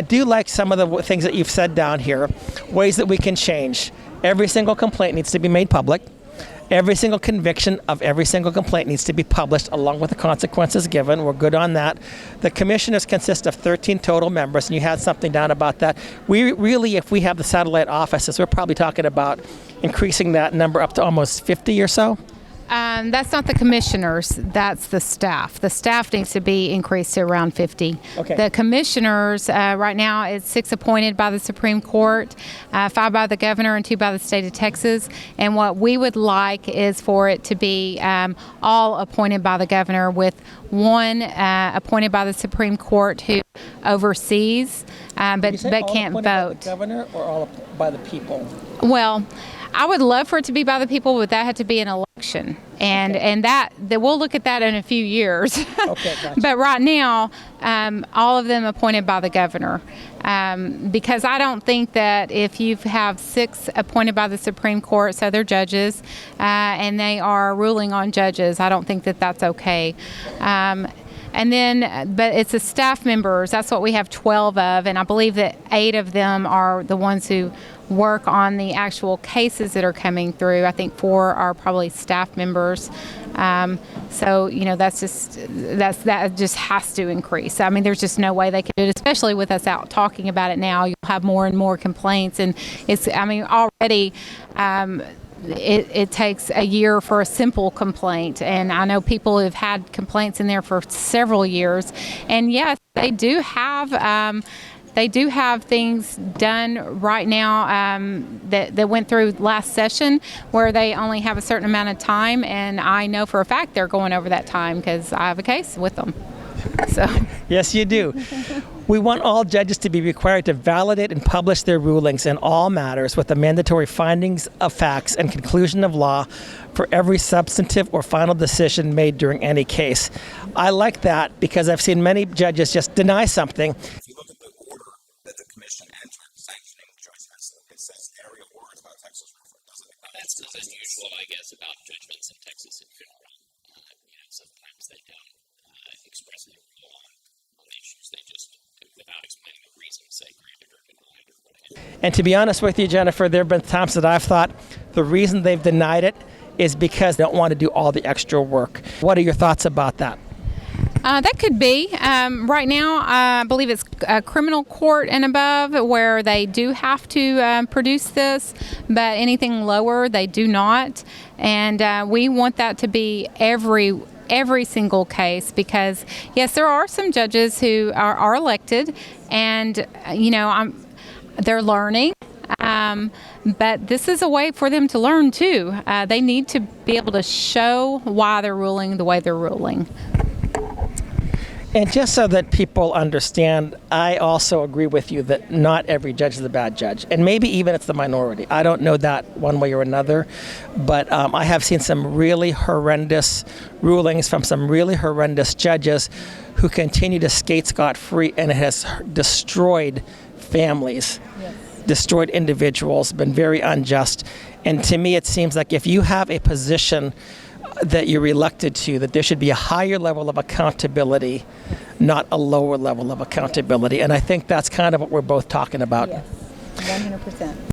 I do like some of the things that you've said down here, ways that we can change. Every single complaint needs to be made public. Every single conviction of every single complaint needs to be published along with the consequences given. We're good on that. The commissioners consist of 13 total members, and you had something down about that. We really, if we have the satellite offices, we're probably talking about increasing that number up to almost 50 or so. That's not the commissioners, that's the staff. The staff needs to be increased to around 50. Okay. The commissioners, right now, it's 6 appointed by the Supreme Court, 5 by the governor, and 2 by the state of Texas. And what we would like is for it to be all appointed by the governor, with 1 appointed by the Supreme Court who oversees, but can't vote. By the governor or all by the people? Well, I would love for it to be by the people, but that had to be an election, and that we'll look at that in a few years. Okay, gotcha. But right now, all of them appointed by the governor, because I don't think that if you have 6 appointed by the Supreme Court, so they're judges, and they are ruling on judges, I don't think that that's okay. And then, but it's the staff members. That's what we have 12 of, and I believe that 8 of them are the ones who work on the actual cases that are coming through. I think 4 are probably staff members. So that just has to increase. I mean, there's just no way they can do it, especially with us out talking about it now. You'll have more and more complaints, and already. It takes a year for a simple complaint, and I know people have had complaints in there for several years. And yes, they do have things done right now that went through last session where they only have a certain amount of time, and I know for a fact they're going over that time because I have a case with them. So yes, you do. We want all judges to be required to validate and publish their rulings in all matters with the mandatory findings of facts and conclusion of law for every substantive or final decision made during any case. I like that because I've seen many judges just deny something. If you look at the order that the commission entered sanctioning judgments, it says area words about Texas reference, doesn't it? That's not unusual, I guess, about judgments in Texas in general. Sometimes they don't expressly rule on the issues. They just, without explaining the reason, say granted or denied or whatever. And to be honest with you, Jennifer, there have been times that I've thought the reason they've denied it is because they don't want to do all the extra work. What are your thoughts about that? That could be. Right now, I believe it's a criminal court and above where they do have to produce this, but anything lower, they do not. And we want that to be every single case because, yes, there are some judges who are elected and, they're learning. But this is a way for them to learn, too. They need to be able to show why they're ruling the way they're ruling. And just so that people understand, I also agree with you that not every judge is a bad judge. And maybe even it's the minority. I don't know that one way or another. But I have seen some really horrendous rulings from some really horrendous judges who continue to skate scot-free, and it has destroyed families, destroyed individuals, been very unjust. And to me, it seems like if you have a position that you're elected to, that there should be a higher level of accountability, not a lower level of accountability. And I think that's kind of what we're both talking about. Yes, 100%.